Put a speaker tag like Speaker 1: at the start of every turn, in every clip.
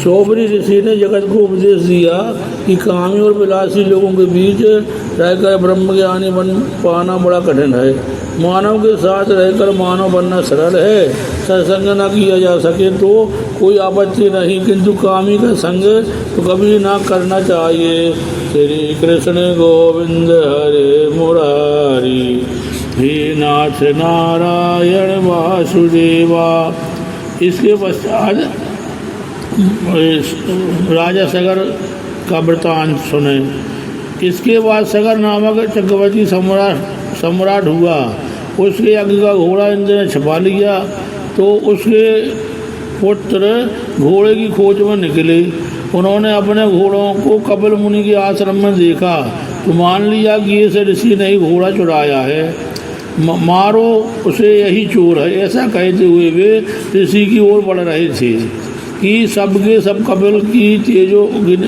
Speaker 1: शौबरी ऋषि ने जगत को उपदेश दिया कि कामी और विलासी लोगों के बीच रहकर ब्रह्म ज्ञानी बन पाना बड़ा कठिन है। मानव के साथ रहकर मानव बनना सरल है। सत्संग न किया जा सके तो कोई आपत्ति नहीं, किंतु कामी का संग तो कभी ना करना चाहिए। श्री कृष्ण गोविंद हरे मुरारी, हे नाथ नारायण वासुदेवा। इसके पश्चात राजा सगर का वृतांत सुने। इसके बाद सगर नामक चक्रवर्ती सम्राट हुआ। उसके आगे का घोड़ा इंद्र ने छपा लिया तो उसके पुत्र घोड़े की खोज में निकले। उन्होंने अपने घोड़ों को कपिल मुनि के आश्रम में देखा तो मान लिया कि ये ऋषि ने ही घोड़ा चुराया है, मारो उसे, यही चोर है। ऐसा कहते हुए वे ऋषि की ओर बढ़ रहे थे कि सबके सब कपिल की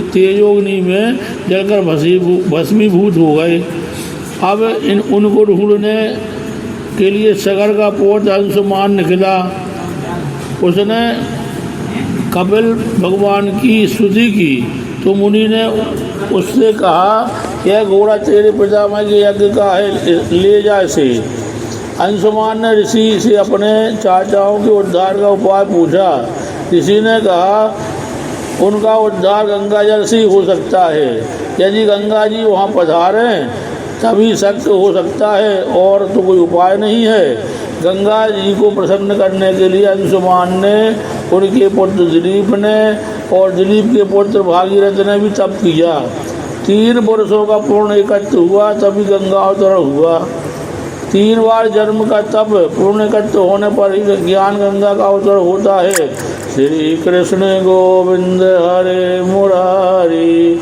Speaker 1: तेजोग्नि में जलकर भस्मीभूत हो गए। अब उनको ढूंढने के लिए सगर का पौध अंशुमान निकला। उसने कपिल भगवान की स्तुति की तो मुनि ने उससे कहा, यह घोड़ा तेरे पितामह के यज्ञ का है, ले जा इसे। अंशुमान ने ऋषि से अपने चाचाओं के उद्धार का उपाय पूछा। ऋषि ने कहा, उनका उद्धार गंगा जल से हो सकता है। यदि गंगा जी वहाँ पधारें तभी शक्य हो सकता है, और तो कोई उपाय नहीं है। गंगा जी को प्रसन्न करने के लिए अंशुमान ने, उनके पुत्र दिलीप ने और दिलीप के पुत्र भागीरथ ने भी तप किया। 3 वर्षों का पूर्ण एकत्र हुआ तभी गंगा अवतरण हुआ। 3 बार जन्म का तप पूर्ण एकत्र होने पर ही ज्ञान गंगा का अवतरण होता है। श्री कृष्ण गोविंद हरे मुरारी,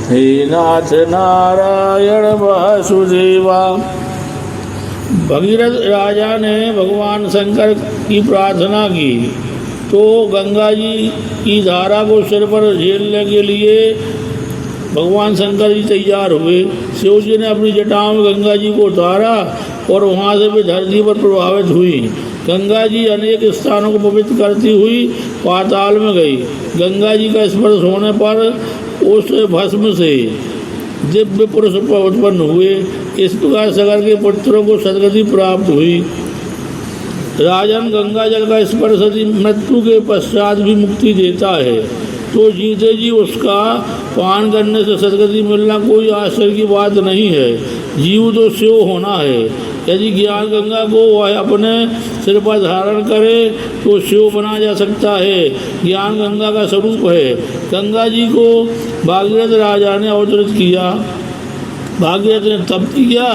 Speaker 1: हे नाथ नारायण वासुदेवा। भगीरथ राजा ने भगवान शंकर की प्रार्थना की तो गंगा जी की धारा को सिर पर झेलने के लिए भगवान शंकर जी तैयार हुए। शिव जी ने अपनी जटाओं में गंगा जी को उतारा और वहाँ से भी धरती पर प्रभावित हुई। गंगा जी अनेक स्थानों को पवित्र करती हुई पाताल में गई। गंगा जी का स्पर्श होने पर उस भस्म से दिव्य पुरुष उत्पन्न हुए। इस प्रकार सगर के पुत्रों को सदगति प्राप्त हुई। राजन, गंगा जल का स्पर्श यदि मृत्यु के पश्चात भी मुक्ति देता है तो जीते जी उसका पान करने से सदगति मिलना कोई आश्चर्य की बात नहीं है। जीव तो शिव होना है। यदि ज्ञान गंगा को वह अपने सिर पर धारण करे तो शिव बना जा सकता है। ज्ञान गंगा का स्वरूप है। गंगा जी को भागीरथ राजा ने अवतरित किया। भागीरथ ने तप किया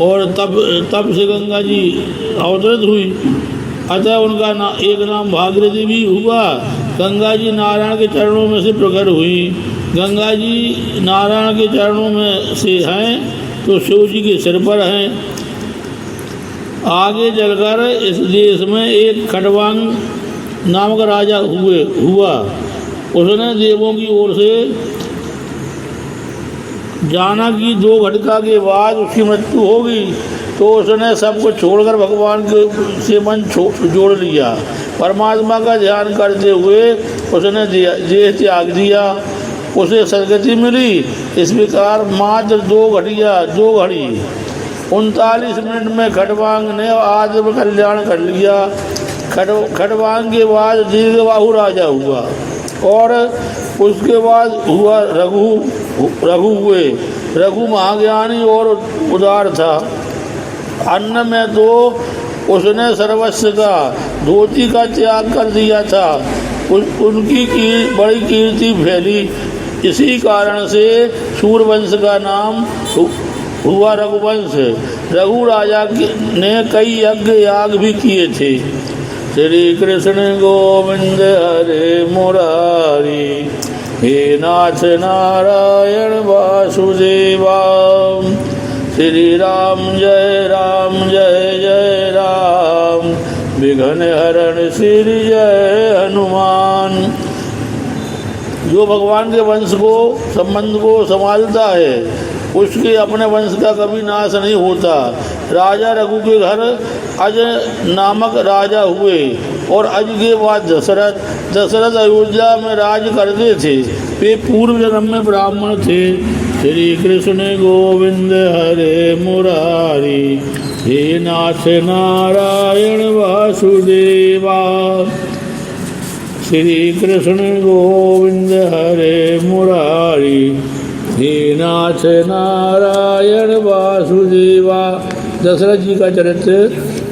Speaker 1: और तप से गंगा जी अवतरित हुई। अतः उनका एक नाम भागीरथी भी हुआ। गंगा जी नारायण के चरणों में से प्रकट हुई। गंगा जी नारायण के चरणों में से हैं तो शिव जी के सिर पर हैं। आगे चलकर इस देश में एक खटवांग नामक राजा हुआ। उसने देवों की ओर से जाना कि 2 घटिका के बाद उसकी मृत्यु होगी, तो उसने सब कुछ छोड़कर भगवान के से मन जोड़ लिया। परमात्मा का ध्यान करते हुए उसने देह त्याग दिया। उसे सदगति मिली। इस प्रकार मात्र 2 घड़ी 39 मिनट में खटवांग ने आत्म कल्याण कर लिया। खटवांग के बाद दीर्घबाहु राजा हुआ और उसके बाद हुआ रघु हुए। रघु महाज्ञानी और उदार था। अन्न में तो उसने सर्वस्व का, धोती का त्याग कर दिया था। उनकी बड़ी कीर्ति फैली। इसी कारण से सूर्यवंश का नाम हुआ रघुवंश। रघु राजा ने कई यज्ञ याग भी किए थे। श्री कृष्ण गोविंद हरे मुरारी, हे नाथ नारायण वासुदेवा। श्री राम जय जय राम, विघ्न हरण श्री जय हनुमान। जो भगवान के वंश को, संबंध को संभालता है उसके अपने वंश का कभी नाश नहीं होता। राजा रघु के घर अज नामक राजा हुए और अज के बाद दशरथ, दशरथ अयोध्या में राज करते थे, वे पूर्व जन्म में ब्राह्मण थे। श्री कृष्ण गोविंद हरे मुरारी, हे नाथ नारायण वासुदेवा। श्री कृष्ण गोविंद हरे मुरारी, हे नाथ नारायण वासुदेवा। दशरथ जी का चरित्र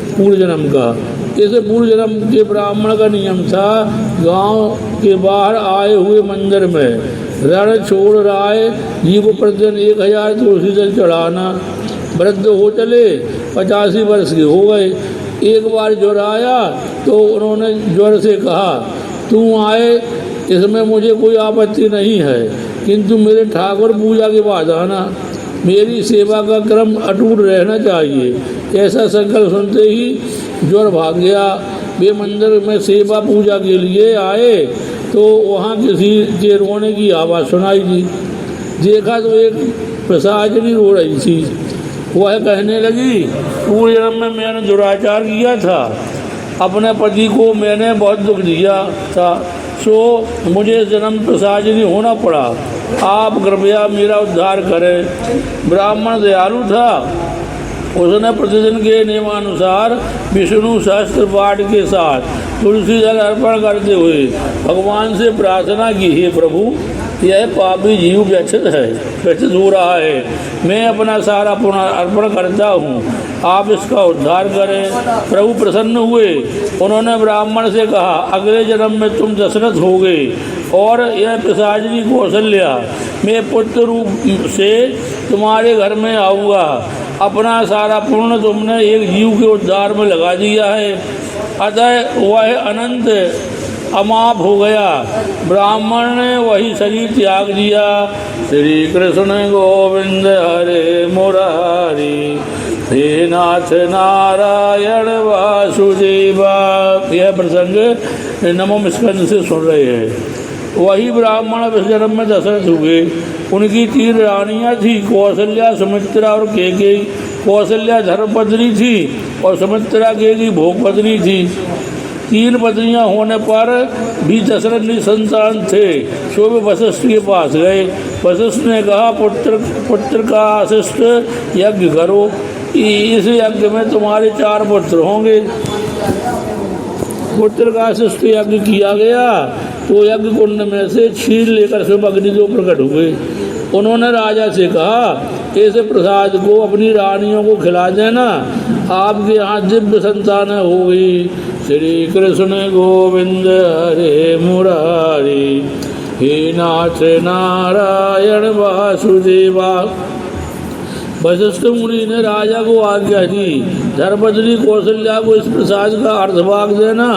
Speaker 1: पूर्व जन्म का। इसे पूर्व जन्म के ब्राह्मण का नियम था, गांव के बाहर आए हुए मंदिर में रण छोड़ राय जी को प्रतिदिन 1000 तुलसी जल चढ़ाना। वृद्ध हो चले, 85 वर्ष के हो गए। एक बार ज्वर आया तो उन्होंने ज्वर से कहा, तू आए इसमें मुझे कोई आपत्ति नहीं है, किंतु मेरे ठाकुर पूजा के बाद आना, मेरी सेवा का क्रम अटूट रहना चाहिए। ऐसा संकल्प सुनते ही ज्वर भाग गया। वे मंदिर में सेवा पूजा के लिए आए तो वहाँ किसी के रोने की आवाज़ सुनाई दी। देखा तो एक प्रसादनी रो रही थी। वह कहने लगी, पूर्व जन्म में मैंने दुराचार किया था, अपने पति को मैंने बहुत दुख दिया था, सो मुझे जन्म प्रसादनी होना पड़ा। आप कृपया मेरा उद्धार करें। ब्राह्मण दयालु था, उसने प्रतिदिन के नियमानुसार विष्णु सहस्त्र पाठ के साथ तुलसी जल अर्पण करते हुए भगवान से प्रार्थना की, हे प्रभु, यह पापी जीव व्यथित हो रहा है, मैं अपना सारा पुण्य अर्पण करता हूँ, आप इसका उद्धार करें। प्रभु प्रसन्न हुए। उन्होंने ब्राह्मण से कहा, अगले जन्म में तुम दशरथ होगे और यह प्रसादनी कौशल्या, मैं पुत्र रूप से तुम्हारे घर में आऊँगा। अपना सारा पुण्य तुमने एक जीव के उद्धार में लगा दिया है, अतः वह अनंत अमाप हो गया। ब्राह्मण ने वही शरीर त्याग दिया। श्री कृष्ण गोविंद हरे मुरारी, हे नाथ नारायण वासुदेवा। यह प्रसंग नमो स्कंद से सुन रहे हैं। वही ब्राह्मण इस जन्म में दशरथ हुए। उनकी 3 रानियाँ थी, कौशल्या, सुमित्रा और कैकेयी। कौशल्या धर्मपत्नी थी और सुमित्रा कैकेयी भोगपत्नी थी। 3 पत्नियां होने पर भी दशरथ निसंतान थे, सो वे वशिष्ठ के पास गए। वशिष्ठ ने कहा, पुत्र का आशिष्ट यज्ञ करो, इस यज्ञ में तुम्हारे 4 पुत्र होंगे। पुत्र का आशिष्ट यज्ञ किया गया तो यज्ञ कुंड में से क्षीर लेकर सब अग्निदेव प्रकट हुए। उन्होंने राजा से कहा, ऐसे प्रसाद को अपनी रानियों को खिला देना, आपके यहाँ दिव्य संतान होगी। श्री कृष्ण गोविंद हरे मुरारी, हे नाथ नारायण वासुदेवा। वशिष्ठ मुनि ने राजा को आज्ञा दी, धर्मपत्नी कौशल्या को इस प्रसाद का अर्धभाग देना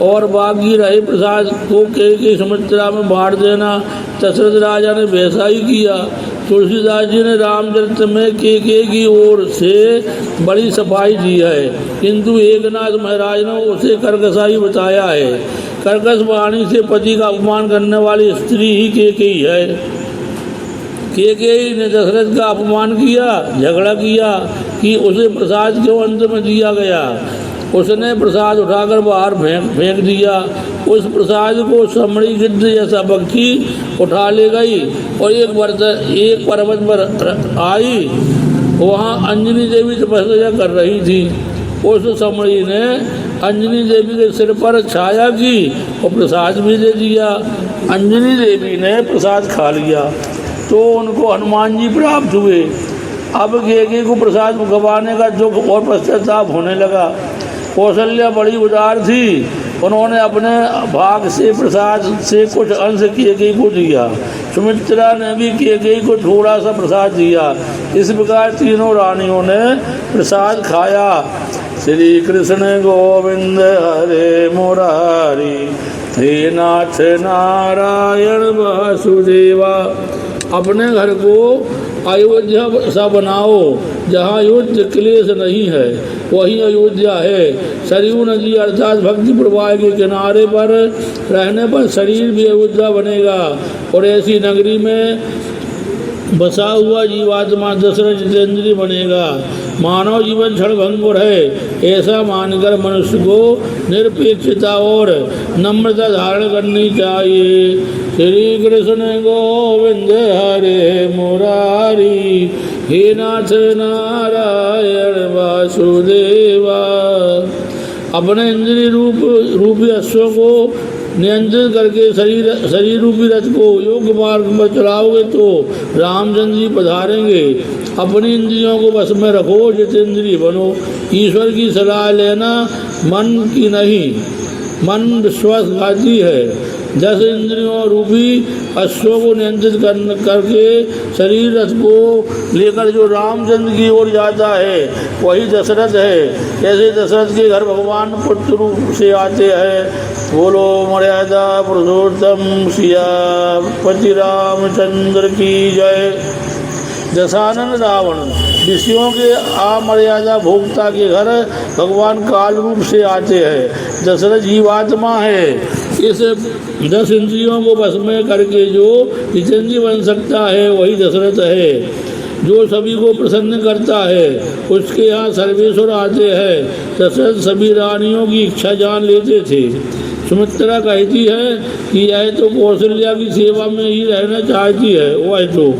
Speaker 1: और बाकी रहे प्रसाद को कैकेयी सुमित्रा में बांट देना। दशरथ राजा ने वैसा ही किया। तुलसीदास जी ने रामचरित में कैकेयी की ओर से बड़ी सफाई दी है, किंतु एकनाथ महाराज ने उसे कर्कशाई बताया है। कर्कश वाणी से पति का अपमान करने वाली स्त्री ही कैकेयी है। कैकेयी ने दशरथ का अपमान किया, झगड़ा किया कि उसे प्रसाद क्यों अंत में दिया गया। उसने प्रसाद उठाकर बाहर फेंक दिया। उस प्रसाद को समड़ी गिद्ध जैसा पक्षी उठा ले गई और एक पर्वत पर आई। वहाँ अंजनी देवी तपस्या कर रही थी। उस समड़ी ने अंजनी देवी के सिर पर छाया की और प्रसाद भी दे दिया। अंजनी देवी ने प्रसाद खा लिया तो उनको हनुमान जी प्राप्त हुए। अब कैकेयी को प्रसाद गंवाने का दुख और पश्चाताप होने लगा। कौशल्या बड़ी उदार थी, उन्होंने अपने भाग से प्रसाद से कुछ अंश कैकेयी को दिया। सुमित्रा ने भी कैकेयी को थोड़ा सा प्रसाद दिया। इस प्रकार तीनों रानियों ने प्रसाद खाया। श्री कृष्ण गोविंद हरे मुरारी, हे नाथ नारायण वासुदेवा। अपने घर को अयोध्या सा बनाओ, जहाँ युद्ध क्लेश नहीं है, वही अयोध्या है। सरयू नदी अर्थात भक्ति प्रवाह के किनारे पर रहने पर शरीर भी अयोध्या बनेगा और ऐसी नगरी में बसा हुआ जीवात्मा दशरथ जितेंद्री बनेगा। मानव जीवन क्षणभंगुर है, ऐसा मानकर मनुष्य को निरपेक्षता और नम्रता धारण करनी चाहिए। श्री कृष्ण गोविंद हरे मुरारी, हे नाथ नारायण वासुदेवा। अपने इंद्रिय रूपी अश्वों को नियंत्रित करके शरीर रूपी रथ को योग्य मार्ग पर चलाओगे तो रामचंद्र जी पधारेंगे। अपनी इंद्रियों को बस में रखो, जितेंद्रिय बनो। ईश्वर की सलाह लेना मन की नहीं, मन विश्वासघाती है। 10 इंद्रियों रूपी अश्वों को नियंत्रित करके शरीर रथ को लेकर जो रामचंद्र की ओर जाता है वही दशरथ है। जैसे दशरथ के घर भगवान पुत्र रूप से आते हैं। बोलो मर्यादा पुरुषोत्तम सियापति रामचंद्र की जय। दशानन रावण ऋषियों के अमर्यादा भोक्ता के घर भगवान काल रूप से आते हैं। दशरथ जीवात्मा है। इस 10 इंद्रियों को बस में करके जो जितेंद्रिय बन सकता है वही दशरथ है। जो सभी को प्रसन्न करता है उसके यहाँ सर्वेश्वर आते हैं। दशरथ सभी रानियों की इच्छा जान लेते थे। सुमित्रा कहती है कि यह तो कौशल्या की सेवा में ही रहना चाहती है। वह तो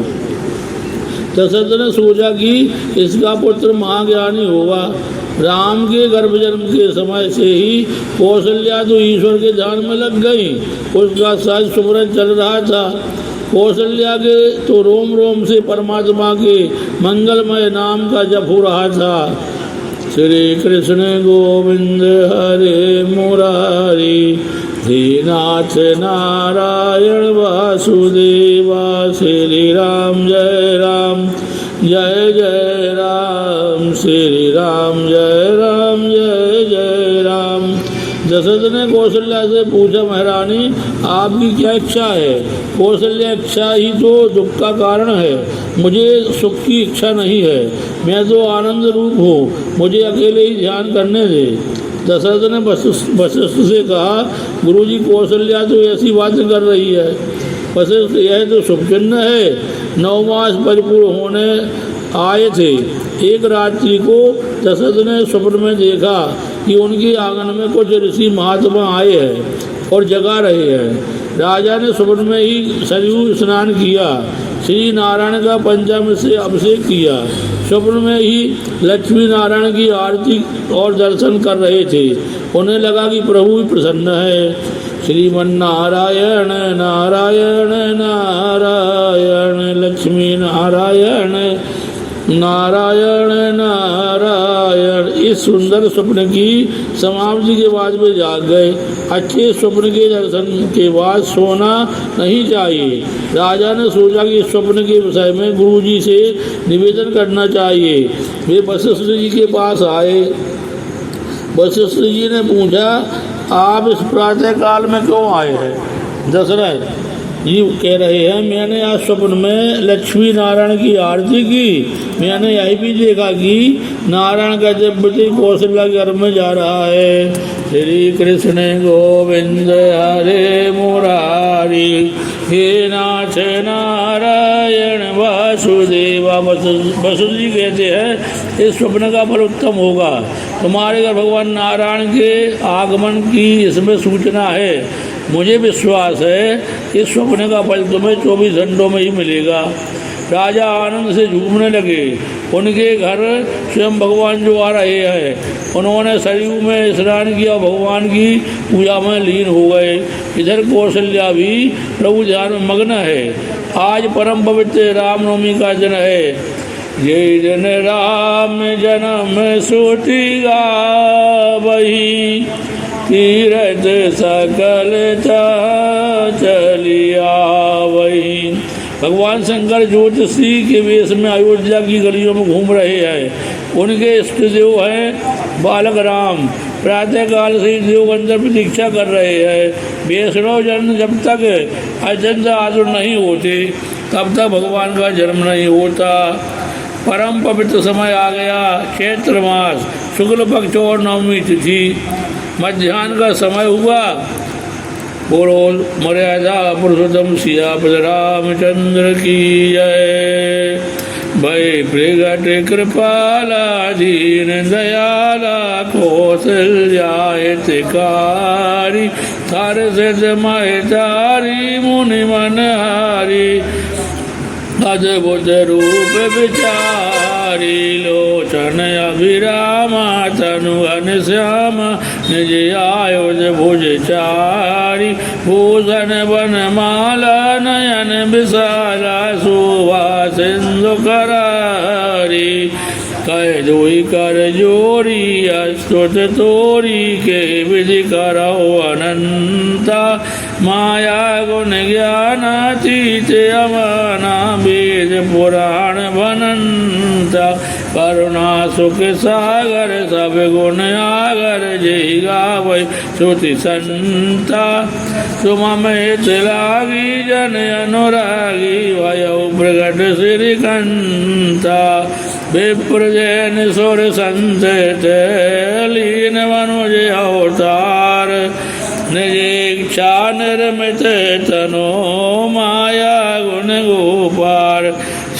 Speaker 1: दशरथ ने सोचा कि इसका पुत्र महाज्ञानी होगा। राम के गर्भ जन्म के समय से ही कौशल्या तो ईश्वर के ध्यान में लग गई। उसका सहज सुमरन चल रहा था। कौशल्या के तो रोम रोम से परमात्मा के मंगलमय नाम का जप हो रहा था। श्री कृष्ण गोविंद हरे मुरारी, हे नाथ नारायण वासुदेवा। श्री राम जय राम जय जय राम, श्री राम जय राम जय जय राम। दशरथ ने कौशल्या से पूछा, महारानी आपकी क्या इच्छा है? कौशल्या, इच्छा ही तो दुख का कारण है। मुझे सुख की इच्छा नहीं है। मैं तो आनंद रूप हूँ, मुझे अकेले ही ध्यान करने दे। दशरथ ने वशिष्ठ से कहा, गुरुजी कौशल्या तो ऐसी बातें कर रही है। वशिष्ठ, यह तो शुभ चिन्ह है। 9 मास परिपूर्ण होने आए थे। एक रात्रि को दशरथ ने स्वप्न में देखा कि उनके आंगन में कुछ ऋषि महात्मा आए हैं और जगा रहे हैं। राजा ने स्वप्न में ही सरयू स्नान किया, श्री नारायण का पंचामृत से अभिषेक किया। स्वप्न में ही लक्ष्मी नारायण की आरती और दर्शन कर रहे थे। उन्हें लगा कि प्रभु भी प्रसन्न है। श्रीमन नारायण नारायण नारायण, लक्ष्मी नारायण नारायण नारायण। इस सुंदर स्वप्न की समाप्ति के बाद वे जाग गए। अच्छे स्वप्न के दर्शन के बाद सोना नहीं चाहिए। राजा ने सोचा कि इस स्वप्न के विषय में गुरुजी से निवेदन करना चाहिए। वे वशिष्ठ जी के पास आए। वशिष्ठ जी ने पूछा, आप इस प्रातः काल में क्यों आए हैं? दशरथ जी कह रहे हैं, मैंने आज स्वप्न में लक्ष्मी नारायण की आरती की। मैंने यही भी देखा कि नारायण का दिव्य कौशल्या के घर में जा रहा है। श्री कृष्ण गोविंद हरे मुरारी, हे नाथ नारायण वासुदेवा। वसुदेव जी कहते हैं, इस स्वप्न का फल उत्तम होगा। तुम्हारे घर भगवान नारायण के आगमन की इसमें सूचना है। मुझे विश्वास है इस स्वप्न का फल तुम्हें 24 घंटों में ही मिलेगा। राजा आनंद से झूमने लगे। उनके घर स्वयं भगवान जो आ रहे हैं, उन्होंने सरयू में स्नान किया, भगवान की पूजा में लीन हो गए। इधर कौशल्या भी प्रभु ध्यान में मग्न है। आज परम पवित्र रामनवमी का दिन है। ये दिन राम जन्म सुति गावही, तीरथ सकल चलिया वही। भगवान शंकर ज्योतिषी के वेश में अयोध्या की गलियों में घूम रहे हैं। उनके इष्ट देव हैं बालक राम। प्रातःकाल से देवगंधर प्रतीक्षा कर रहे हैं। वैष्णव जन जब तक अत्यंत आतुर नहीं होते तब तक भगवान का जन्म नहीं होता। परम पवित्र समय आ गया। चैत्र मास शुक्ल पक्ष और नवमी तिथि मध्याह्न का समय हुआ। बोलो मर्यादा पुरुषोत्तम सियापति रामचंद्र की जय। भय प्रगट कृपाला दीन दयाला कौशल्याय तिकारी थार सिद्ध महतारी मुनि मनहारी अद्भुत रूप विचारी लोचन अभिरामा तनु घनश्यामा निज आयुध भुज चारी भूषण वनमाला नयन विशाला शोभा सिंधु करारी कह दुई कर जोरी अस्तुत तोरी के विधि करो अनंता माया गुण ज्ञानातीत अमाना वेद पुराण बनंता करुणा सुख सागर सब गुण आगर जय गावै श्रुति संता सुममेत लागी जन अनुरागी वयो प्रगट श्रीकंता विप्र जैन सुर संत लीन मनुज अवतार निज इच्छा निर्मित तनो माया गुण गोपार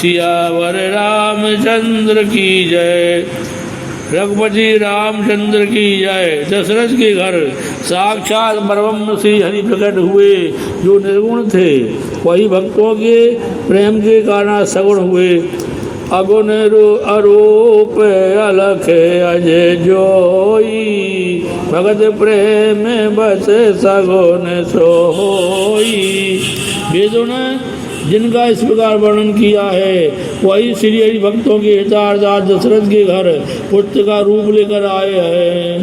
Speaker 1: सियावर रामचंद्र की जय। रघुपति रामचंद्र की जय। दशरथ के घर साक्षात ब्रह्म श्री हरि प्रकट हुए जो निर्गुण थे, वही भक्तों के प्रेम के कारण सगुण हुए। अगुण अरूप अलख अजय जोई भगत प्रेम बस सगुण सोई। वेदों ने जिनका इस प्रकार वर्णन किया है वही श्री हरि भक्तों के हितार्थ दशरथ के घर पुत्र का रूप लेकर आए हैं।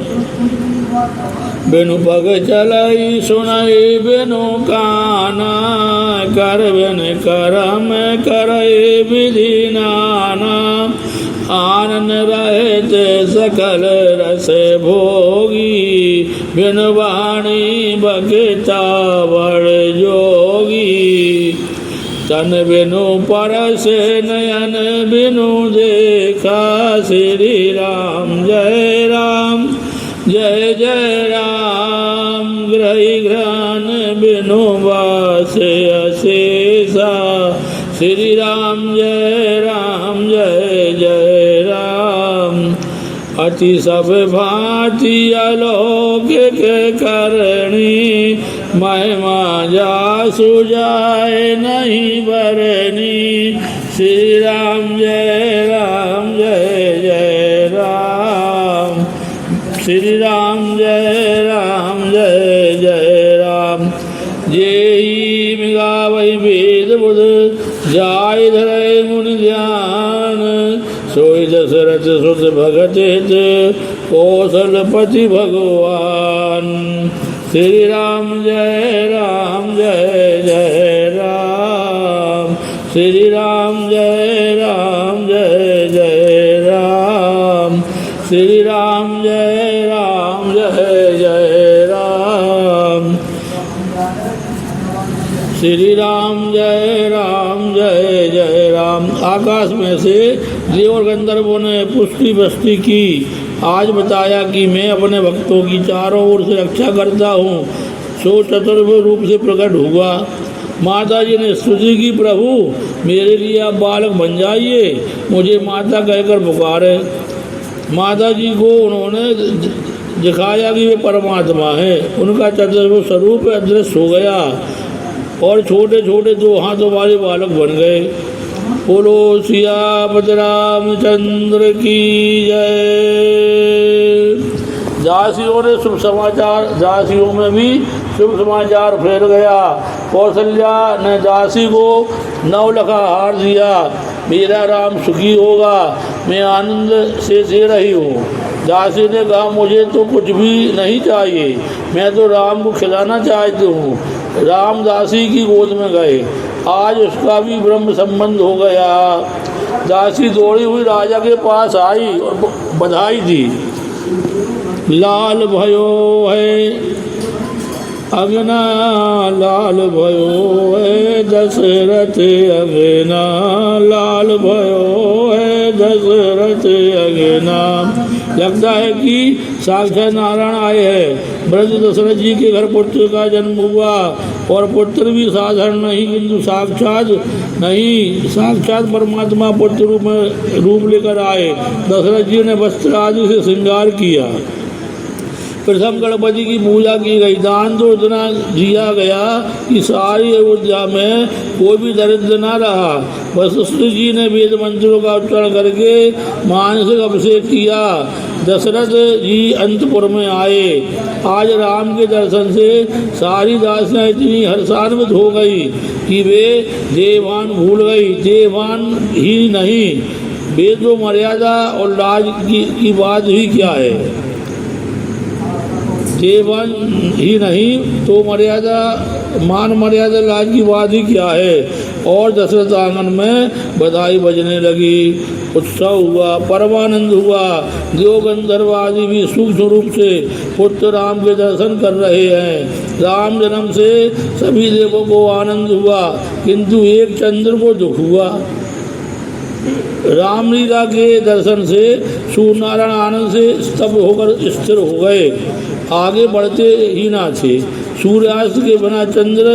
Speaker 1: बिनु पग चलाई सुनाई बिनु काना कर बिन करम करे विधि नाना आनन रहत सकल रस भोगी बिनु वाणी बगता बड़ जोगी तन बिनु परस नयन बिनु देखा श्री राम जय राम जय जय राम ग्रही घ्राण बिनु वास अशेषा श्री राम जय जय राम अति सब भांति अलौकिक करणी महिमा जासु जाए नहीं बरनी श्री राम जय जय राम श्री राम जय जय राम। जेहि मिगावै वेद बुध जाय धरै मुनि ध्यान सोई दशरथ सुत भगत हित कौशलपति भगवान श्री राम जय जय राम श्री राम जय जय राम श्री राम जय जय राम श्री राम जय जय राम। आकाश में से देव और गंधर्वों ने पुष्टि बस्ती की। आज बताया कि मैं अपने भक्तों की चारों ओर से रक्षा करता हूँ। सो चतुर्भुज रूप से प्रकट हुआ। माता जी ने स्तुति की, प्रभु मेरे लिए आप बालक बन जाइए, मुझे माता कहकर पुकारे। माता जी को उन्होंने दिखाया कि वे परमात्मा है। उनका चतुर्भुज स्वरूप अदृश्य हो गया और छोटे छोटे दो हाथों वाले बालक बन गए। बोलो सियापति रामचंद्र की जय। दासियों ने शुभ समाचार, दासियों में भी शुभ समाचार फैल गया। कौशल्या ने दासी को 9 लखा हार दिया। मेरा राम सुखी होगा, मैं आनंद से दे रही हूँ। दासी ने कहा मुझे तो कुछ भी नहीं चाहिए, मैं तो राम को खिलाना चाहती हूँ। राम दासी की गोद में गए। आज उसका भी ब्रह्म संबंध हो गया। दासी दौड़ी हुई राजा के पास आई और बधाई दी। लाल भयो है अगना, लाल भयो है दशरथ अगना, लाल भयो है दशरथ अगना। लगता है कि साक्षात नारायण आए हैं। ब्रज दशरथ जी के घर पुत्र का जन्म हुआ और पुत्र भी साधारण नहीं किंतु साक्षात नहीं, साक्षात परमात्मा पुत्र रूप लेकर आए। दशरथ जी ने वस्त्र आदि से श्रृंगार किया। प्रथम गणपति की पूजा की गई। दान तो इतना दिया गया कि सारी अयोध्या में कोई भी दरिद्र न रहा। वशिष्ठ जी ने वेद मंत्रों का उच्चारण करके मानसिक अभिषेक किया। दशरथ जी अंतपुर में आए। आज राम के दर्शन से सारी दासियां इतनी हर्षान्वित हो गई कि वे देवान भूल गई। देवान ही नहीं, वे तो मर्यादा और लाज की बात ही क्या है। देवन ही नहीं तो मर्यादा मान मर्यादा लाज की बात ही क्या है। और दशरथ आंगन में बधाई बजने लगी, उत्सव हुआ, परमानंद हुआ। देव गंधर्व आदि भी सूक्ष्म रूप से पुत्र राम के दर्शन कर रहे हैं। राम जन्म से सभी देवों को आनंद हुआ किंतु एक चंद्र को दुख हुआ। रामलीला के दर्शन से सूर्यनारायण आनंद से स्तब्ध होकर स्थिर हो गए, आगे बढ़ते ही ना थे। सूर्यास्त के बिना चंद्र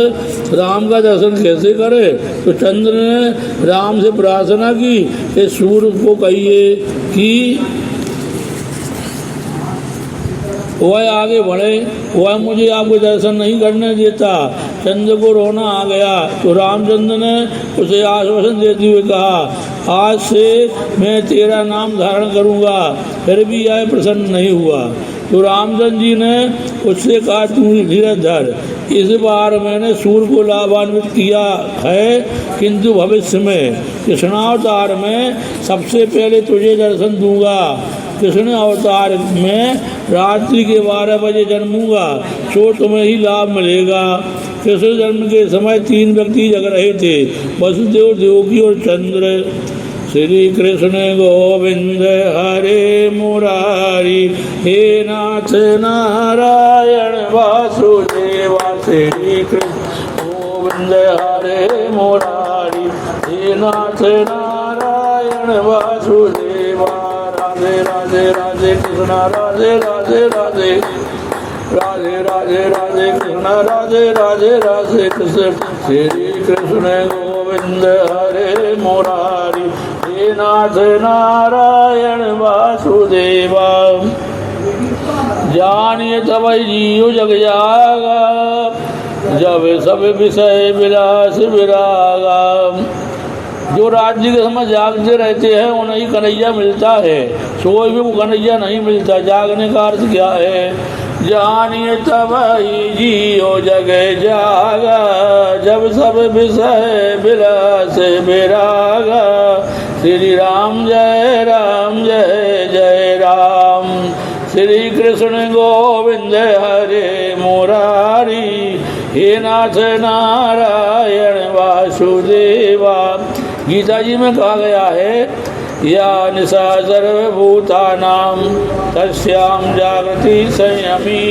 Speaker 1: राम का दर्शन कैसे करे। तो चंद्र ने राम से प्रार्थना की कि सूर्य को कहिए कि वह आगे बढ़े, वह मुझे आपके दर्शन नहीं करने देता। चंद्र को रोना आ गया तो रामचंद्र ने उसे आश्वासन देते हुए कहा, आज से मैं तेरा नाम धारण करूंगा। फिर भी यह प्रसन्न नहीं हुआ तो रामचंद्र जी ने उससे कहा, तू धीरज धर, इस बार मैंने सूर्य को लाभान्वित किया है किंतु भविष्य में कृष्णावतार में सबसे पहले तुझे दर्शन दूंगा। कृष्ण अवतार में रात्रि के 12 बजे जन्मूंगा तो तुम्हें ही लाभ मिलेगा। कृष्ण जन्म के समय 3 व्यक्ति जग रहे थे, वसुदेव, देवकी और चंद्र। श्री कृष्ण गोविंद हरे मुरारी, हे नाथ नारायण वासुदेवा। श्री कृष्ण गोविंद हरे मुरारी, हे नाथ नारायण वासुदेवा। राधे राधे राधे कृष्ण राधे राधे राधे, राधे राधे राधे कृष्ण राधे राधे राधे कृष्ण। श्री कृष्ण गोविंद हरे मुरारी, हे नाथ नारायण वासुदेवा। जानिए तब जीव जग जागा, जब सब विषय विलास विरागा। जो राज्य के समय जागते रहते हैं उन्हें ही कन्हैया मिलता है, सोए भी वो कन्हैया नहीं मिलता। जागने का अर्थ क्या है। जानिए तब जियो जग जागा, जब सब विषय विलास विरागा। श्री राम जय जय राम। श्री कृष्ण गोविंद हरे मुरारी, हे नाथ नारायण वासुदेवा। गीता जी में कहा गया है, या निशा सर्वभूतानां तस्यां जागृति संयमी,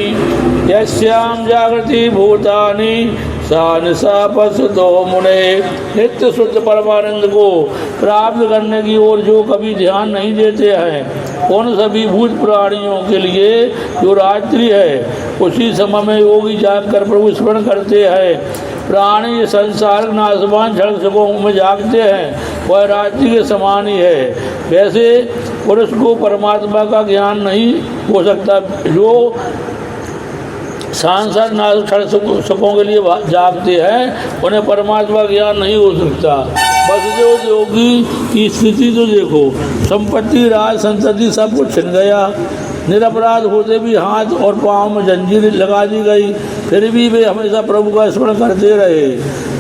Speaker 1: यस्यां जागृति भूतानि सा निशा पश्यतो मुने। नित्य शुद्ध परमानंद को प्राप्त करने की ओर जो कभी ध्यान नहीं देते हैं, उन सभी भूत प्राणियों के लिए जो रात्रि है उसी समय में योगी जाग कर प्रभु स्मरण करते हैं। प्राणी संसार नाशवान क्षण सुखों में जागते हैं, वह रात्रि के समान ही है। वैसे पुरुष को परमात्मा का ज्ञान नहीं हो सकता। जो सांसार नाश क्षण सुखों के लिए जागते हैं उन्हें परमात्मा ज्ञान नहीं हो सकता। वसुदेव योगी की स्थिति तो देखो, संपत्ति राज संतति सब कुछ छिन गया। निरपराध होते भी हाथ और पांव में जंजीर लगा दी गई, फिर भी वे हमेशा प्रभु का स्मरण करते रहे।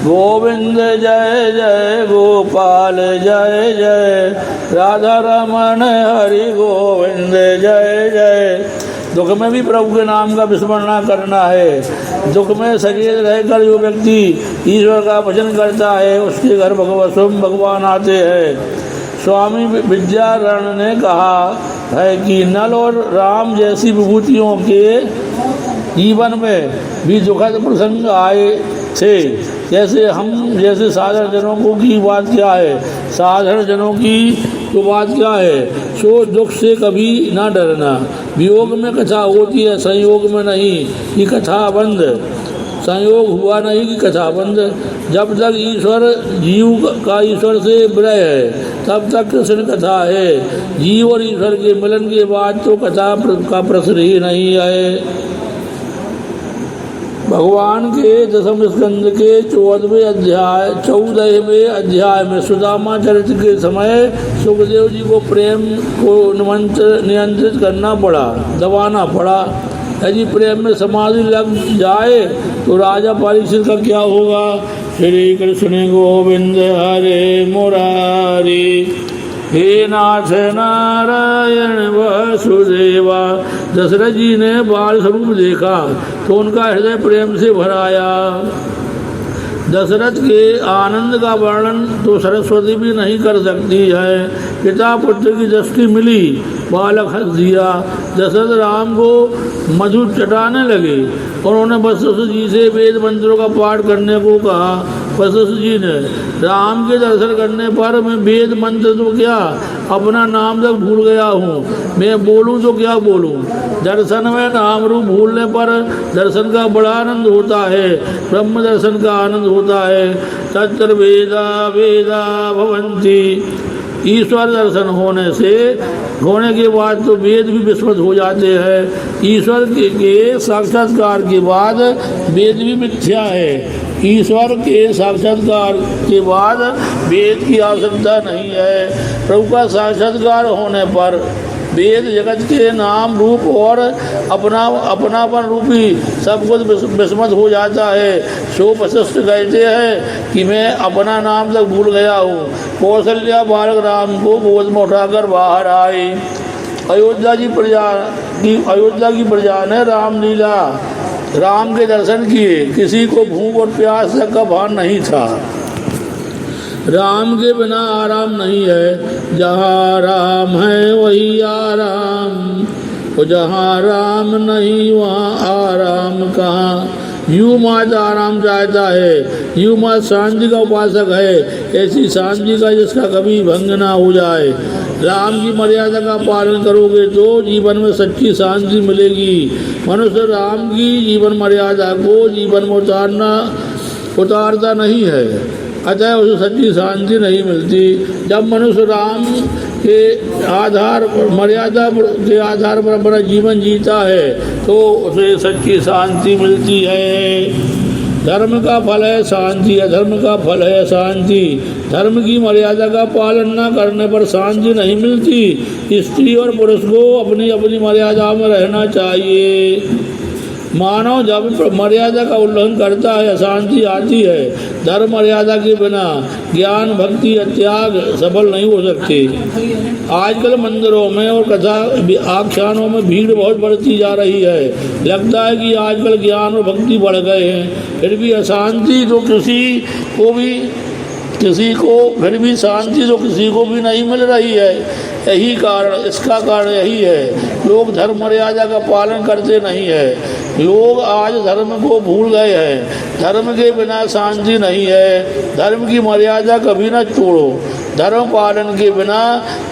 Speaker 1: गोविंद जय जय गोपाल जय जय, राधा रमन हरि गोविंद जय जय। दुख में भी प्रभु के नाम का विस्मरण न करना है। दुख में सचेत रहकर जो व्यक्ति ईश्वर का भजन करता है उसके घर स्वयं भगवान आते हैं। स्वामी विद्यारण ने कहा है कि नल और राम जैसी विभूतियों के जीवन में भी दुखद प्रसंग आए थे। जैसे हम जैसे साधारण जनों को की बात क्या है। साधारण जनों की तो बात क्या है? सो दुख से कभी ना डरना। वियोग में कथा होती है, संयोग में नहीं कि कथा बंद। संयोग हुआ नहीं कि कथा बंद। जब तक ईश्वर जीव का ईश्वर से विलय है तब तक कृष्ण कथा है। जीव और ईश्वर के मिलन के बाद तो कथा का प्रश्न ही नहीं है। भगवान के दसम स्कंद के 14वें अध्याय में सुदामा चरित्र के समय सुखदेव जी को प्रेम को नियंत्रित करना पड़ा, दबाना पड़ा। यदि प्रेम में समाधि लग जाए तो राजा परीक्षित का क्या होगा? श्री कृष्ण गोविंद हरे मुरारी, हे नाथ नारायण वसुदेवा। दशरथ जी ने बाल स्वरूप देखा तो उनका हृदय प्रेम से भर आया। दशरथ के आनंद का वर्णन तो सरस्वती भी नहीं कर सकती है। पिता पुत्र की दृष्टि मिली, बालक हंस दिया। दशरथ राम को मधु चटाने लगे। उन्होंने वशिष्ठ जी से वेद मंत्रों का पाठ करने को कहा। वशिष्ठ जी ने राम के दर्शन करने पर मैं वेद मंत्र तो क्या अपना नाम तक भूल गया हूँ, मैं बोलूँ तो क्या बोलूँ। दर्शन में नाम रूप भूलने पर दर्शन का बड़ा आनंद होता है, ब्रह्म दर्शन का आनंद होता है। तत्र वेदा वेदा भवन्ति, ईश्वर दर्शन होने के बाद तो वेद भी विस्मृत हो जाते हैं। ईश्वर के साक्षात्कार के बाद वेद भी मिथ्या है। ईश्वर के साक्षात्कार के बाद वेद की आवश्यकता नहीं है। प्रभु का साक्षात्कार होने पर वेद जगत के नाम रूप और अपनापन रूपी सब कुछ विस्मृत हो जाता है। सो वशिष्ठ कहते हैं कि मैं अपना नाम तक भूल गया हूँ। कौशल्या बालक राम को गोद में उठाकर बाहर आई। अयोध्या की प्रजा ने रामलीला राम के दर्शन किए। किसी को भूख और प्यास का भान नहीं था। राम के बिना आराम नहीं है। जहाँ राम है वही आराम, और जहाँ राम नहीं वहाँ आराम कहाँ। यूँ मात आराम चाहता है, यूँ मात शांति का उपासक है। ऐसी शांति का जिसका कभी भंग ना हो जाए। राम की मर्यादा का पालन करोगे तो जीवन में सच्ची शांति मिलेगी। मनुष्य राम की जीवन मर्यादा को जीवन में उतारता नहीं है, अतः उसे सच्ची शांति नहीं मिलती। जब मनुष्य राम के मर्यादा के आधार पर अपना जीवन जीता है तो उसे सच्ची शांति मिलती है। धर्म का फल है शांति, अधर्म का फल है शांति। धर्म की मर्यादा का पालन न करने पर शांति नहीं मिलती। स्त्री और पुरुष को अपनी अपनी मर्यादा में रहना चाहिए। मानव जब मर्यादा का उल्लंघन करता है अशांति आती है। धर्म मर्यादा के बिना ज्ञान भक्ति त्याग सफल नहीं हो सकते। आजकल मंदिरों में और कथा आख्यानों में भीड़ बहुत बढ़ती जा रही है। लगता है कि आजकल ज्ञान और भक्ति बढ़ गए हैं, फिर भी अशांति तो फिर भी शांति तो किसी को भी नहीं मिल रही है। इसका कारण यही है, लोग धर्म मर्यादा का पालन करते नहीं है। लोग आज धर्म को भूल गए हैं। धर्म के बिना शांति नहीं है। धर्म की मर्यादा कभी न तोड़ो। धर्म पालन के बिना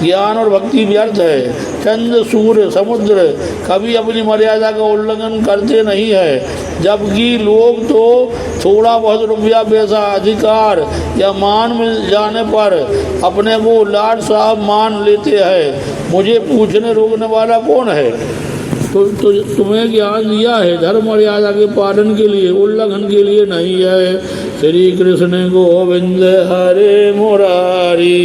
Speaker 1: ज्ञान और भक्ति व्यर्थ है। चंद्र सूर्य समुद्र कभी अपनी मर्यादा का उल्लंघन करते नहीं है, जबकि लोग तो थोड़ा बहुत रुपया पैसा अधिकार या मान मिल जाने पर अपने को लाड साहब मान लेते हैं। मुझे पूछने रोकने वाला कौन है? तो तुम्हें ज्ञान दिया है धर्म मर्यादा के पालन के लिए, उल्लंघन के लिए नहीं है। श्री कृष्ण गोविंद हरे मुरारी,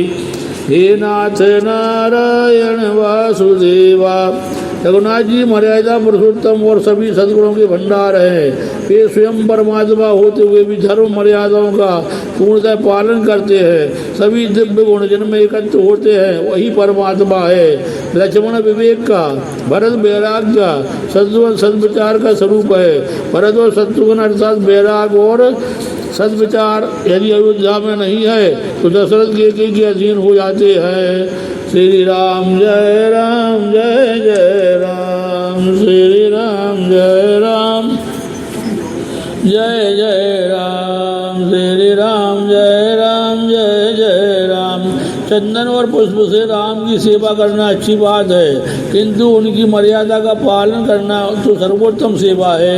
Speaker 1: हे नाथ नारायण वासुदेवा। रघुनाथ जी मर्यादा पुरुषोत्तम और सभी सद्गुणों के भंडार हैं। वे स्वयं परमात्मा होते हुए भी धर्म मर्यादाओं का पूर्णतः पालन करते हैं। सभी दिव्य गुण जिनमें एकत्र होते हैं वही परमात्मा है। लक्ष्मण विवेक का, भरत वैराग का, शत्रुघ्न सद्विचार का स्वरूप है। भरत और शत्रुघ्न अर्थात वैराग और सद्विचार यदि अयोध्या में नहीं है तो दशरथ के अधीन हो जाते हैं। श्री राम जय राम जय जय राम, श्री राम जय राम जय जय राम, श्री राम जय राम जय जय राम। चंदन और पुष्प से राम की सेवा करना अच्छी बात है, किंतु उनकी मर्यादा का पालन करना तो सर्वोत्तम सेवा है।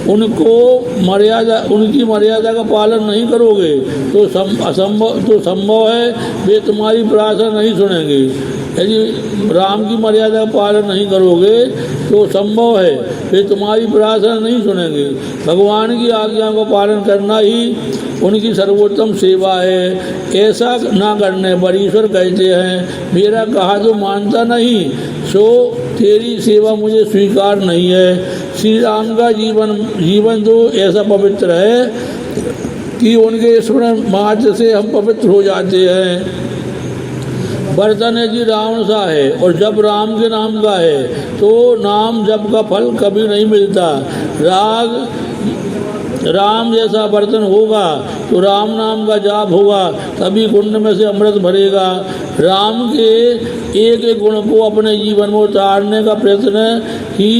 Speaker 1: उनकी मर्यादा का पालन नहीं करोगे तो संभव है वे तुम्हारी प्रार्थना नहीं सुनेंगे। यदि राम की मर्यादा का पालन नहीं करोगे तो संभव है वे तुम्हारी प्रार्थना नहीं सुनेंगे। भगवान की आज्ञा का पालन करना ही उनकी सर्वोत्तम सेवा है। ऐसा ना करने पर ईश्वर कहते हैं, मेरा कहा तो मानता नहीं, सो तेरी सेवा मुझे स्वीकार नहीं है। श्री राम का जीवन तो ऐसा पवित्र है कि उनके स्मरण मात्र से हम पवित्र हो जाते हैं। बर्तन यदि रावण सा है और जब राम के नाम का है तो नाम जप का फल कभी नहीं मिलता। राम जैसा बर्तन होगा तो राम नाम का जाप होगा, तभी कुंड में से अमृत भरेगा। राम के एक एक गुण को अपने जीवन में उतारने का प्रयत्न ही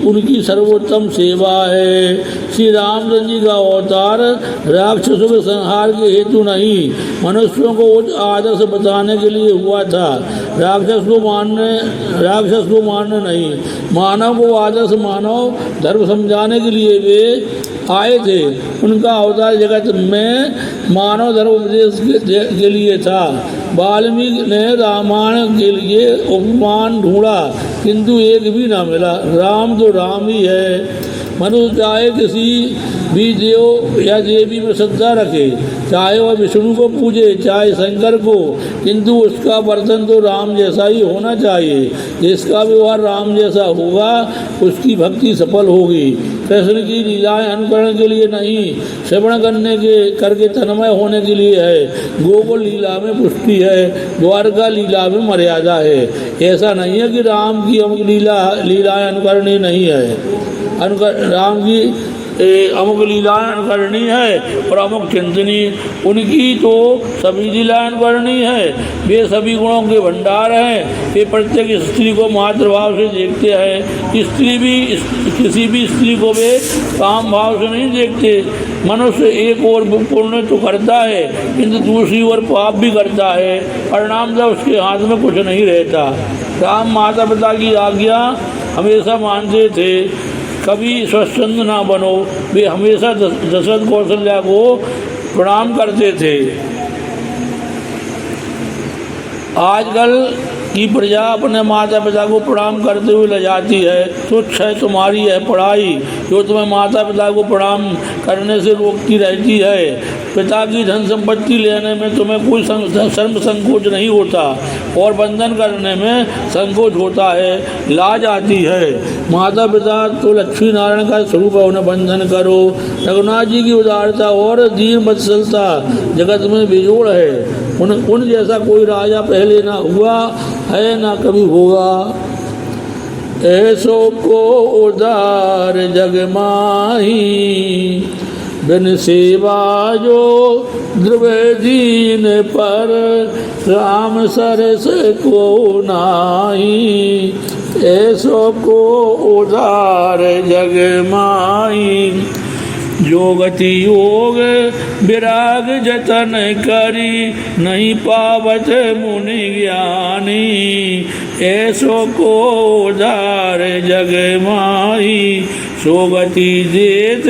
Speaker 1: उनकी सर्वोत्तम सेवा है। श्री रामचंद्र जी का अवतार राक्षसों के संहार के हेतु नहीं, मनुष्यों को उच्च आदर्श बताने के लिए हुआ था। राक्षस को मारने नहीं, मानव को आदर्श मानव धर्म समझाने के लिए वे आए थे। उनका अवतार जगत में मानव धर्म उपदेश के लिए था। वाल्मीकि ने रामायण के लिए उपमान ढूंढा किंतु एक भी ना मिला। राम तो राम ही है। मनुष्य चाहे किसी भी देव या देवी में श्रद्धा रखे, चाहे वह विष्णु को पूजे चाहे शंकर को, किंतु उसका वर्तन तो राम जैसा ही होना चाहिए। जिसका व्यवहार राम जैसा होगा उसकी भक्ति सफल होगी। कृष्ण की लीलाएं अनुकरण के लिए नहीं, श्रवण करके तन्मय होने के लिए है। गोकुल लीला में पुष्टि है, द्वारका लीला में मर्यादा है। ऐसा नहीं है कि राम की अमुक लीलाएं अनुकरणीय नहीं है, राम की अमुक लीलाएं अनुकरणीय है और अमुक चिंतनीय। उनकी तो सभी लीलाएं अनुकरणीय है। वे सभी गुणों के भंडार हैं। वे प्रत्येक स्त्री को मातृभाव से देखते हैं। किसी भी स्त्री को वे काम भाव से नहीं देखते। मनुष्य एक ओर पुण्य तो करता है किंतु दूसरी ओर पाप भी करता है, परिणामतः उसके हाथ में कुछ नहीं रहता। राम माता पिता की आज्ञा हमेशा मानते थे, कभी स्वच्छंद ना बनो। वे हमेशा दशरथ कौशल्या को प्रणाम करते थे। आजकल की प्रजा अपने माता पिता को प्रणाम करते हुए ले जाती है। तुच्छ है तुम्हारी है पढ़ाई जो तुम्हें माता पिता को प्रणाम करने से रोकती रहती है। पिता की धन संपत्ति लेने में तुम्हें कोई शर्म संकोच नहीं होता और बंधन करने में संकोच होता है, लाज आती है। माता पिता तो लक्ष्मी नारायण का स्वरूप है, उन्हें बंधन करो। रघुनाथ जी की उदारता और दीन वत्सलता जगत में बेजोड़ है। उन जैसा कोई राजा पहले ना हुआ है ना कभी होगा। ऐसो को उदार जग माही, बिन सेवा जो ध्रुव दीन पर, राम सरस को नाही। ऐसो को उदार जग माही, योगति योग विराग जतन करी, नहीं पावत मुनि ज्ञानी। ऐसो को उदार जग माही, सोगति देत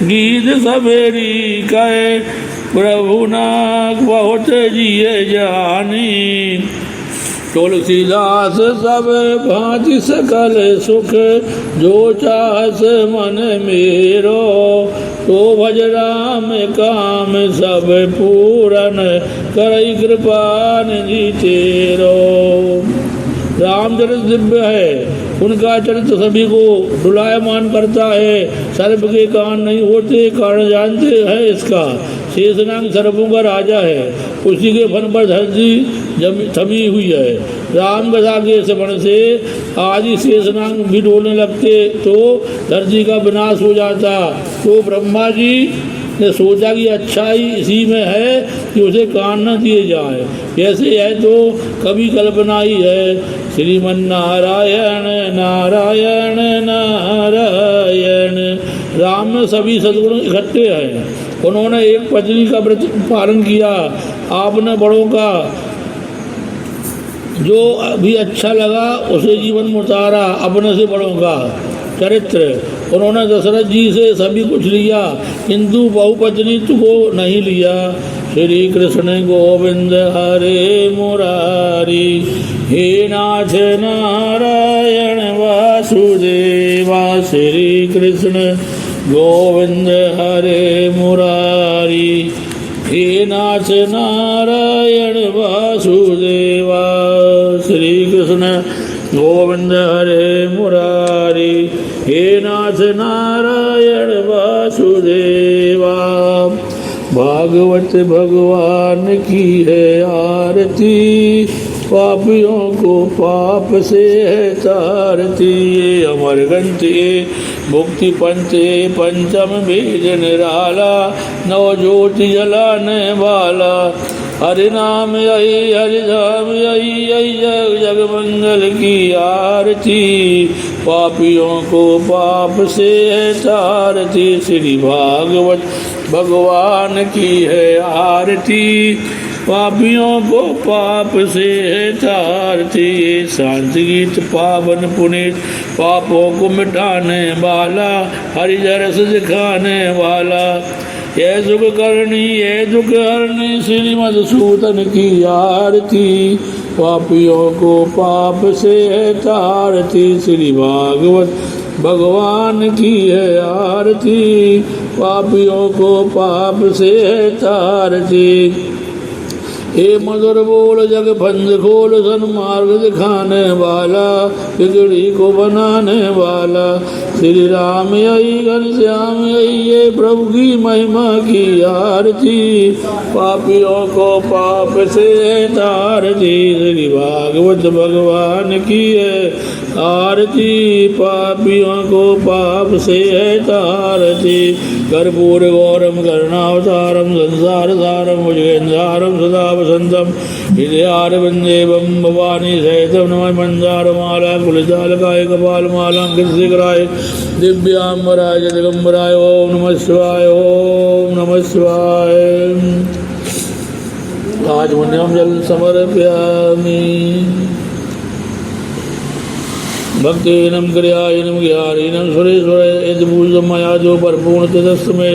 Speaker 1: गीत सबेरी कहे, प्रभु नाथ बहुत जिये जानी। तुलसीदास सब भांति सकल सुख, जो चाहस मन मेरो, तो भज राम काम सब पूरन, करई कृपा निधि तेरो। रामचरित दिव्य है, उनका चरित्र सभी को डुलायमान करता है। सर्प के कान नहीं होते, कारण जानते हैं इसका। शेषनाग सर्पों का राजा है, उसी के फन पर धरती थमी हुई है। राम गदा के श्रवण से आदि शेषनाग भी डोलने लगते तो धरती का विनाश हो जाता। तो ब्रह्मा जी ने सोचा कि अच्छाई इसी में है कि उसे कान न दिए जाए, ऐसे है तो कभी कल्पना ही है। श्रीमन नारायण नारायण नारायण। राम में सभी सद्गुण इकट्ठे हैं। उन्होंने एक पत्नी का व्रत पालन किया। आपने बड़ों का जो भी अच्छा लगा उसे जीवन में उतारा, अपने से बड़ों का चरित्र। उन्होंने दशरथ जी से सभी कुछ लिया, किंतु बहुपत्नी को नहीं लिया। श्री कृष्ण गोविंद हरे मुरारी, हे नाथ नारायण वासुदेवा। श्री कृष्ण गोविंद हरे मुरारी, हे नाथ नारायण वासुदेवा। श्री कृष्ण गोविंद हरे मुरारी, हे नाथ नारायण वासुदेवा। भागवत भगवान की है आरती, पापियों को पाप से है तारती। ये अमर ग्रंथ ये मुक्ति पंथ ये पंचम बीज निराला, नव ज्योति जलाने वाला। हरि नाम यही हरि धाम यही यही जग जग मंगल की आरती, पापियों को पाप से है तारती। श्री भागवत भगवान की है आरती, पापियों को पाप से है तारती। शांति गीत पावन पुनीत, पापों को मिटाने वाला, हरि रस दिखाने वाला। ये दुख करनी ये दुख हरनी, श्री मधुसूदन की आरती, पापियों को पाप से है तारती। श्री भागवत भगवान की है आरती, पापियों को पाप से है तारती। हे मधुर बोल जग बंद खोल, सन्मार्ग दिखाने वाला, बिगड़ी को बनाने वाला। श्री राम यही घनश्याम यही ये प्रभु की महिमा की आरती, पापियों को पाप से तारती। श्री भागवत भगवान की है आरती, पापियों को पाप से तारती। कर्पूर गौरम करुणावतारम, संसार सारम भुजगेन्द्रारम, सदा वसंतम हृदयारविंदेवं भवानी सहितं नमामि। मंदारमाला कुलचालकाय कपालमालांकितशिखराय, दिव्यांबराय दिगंबराय। ओम नमः शिवाय, ओम नमः शिवाय। आचमनीयं जल समर्पयामि। भक्तिहीनं क्रियाहीनं ज्ञानहीनं सुरेश्वर यदि पूजितं मया जो परिपूर्ण तदस्तमे,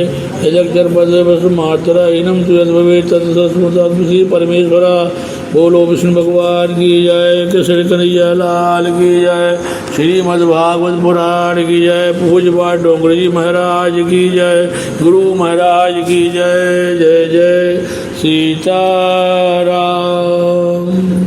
Speaker 1: यदक्षरपदमात्राहीनं तु यद्भवेत् तत्सस्मृतात्मसि परमेश्वरा। बोलो विष्णु भगवान की जय, कृष्ण कन्हैया लाल की जय, श्रीमद्भागवत पुराण की जय, पूज्य पाठ डोंगरी जी महाराज की जय, गुरु महाराज की जय। जय जय सीताराम।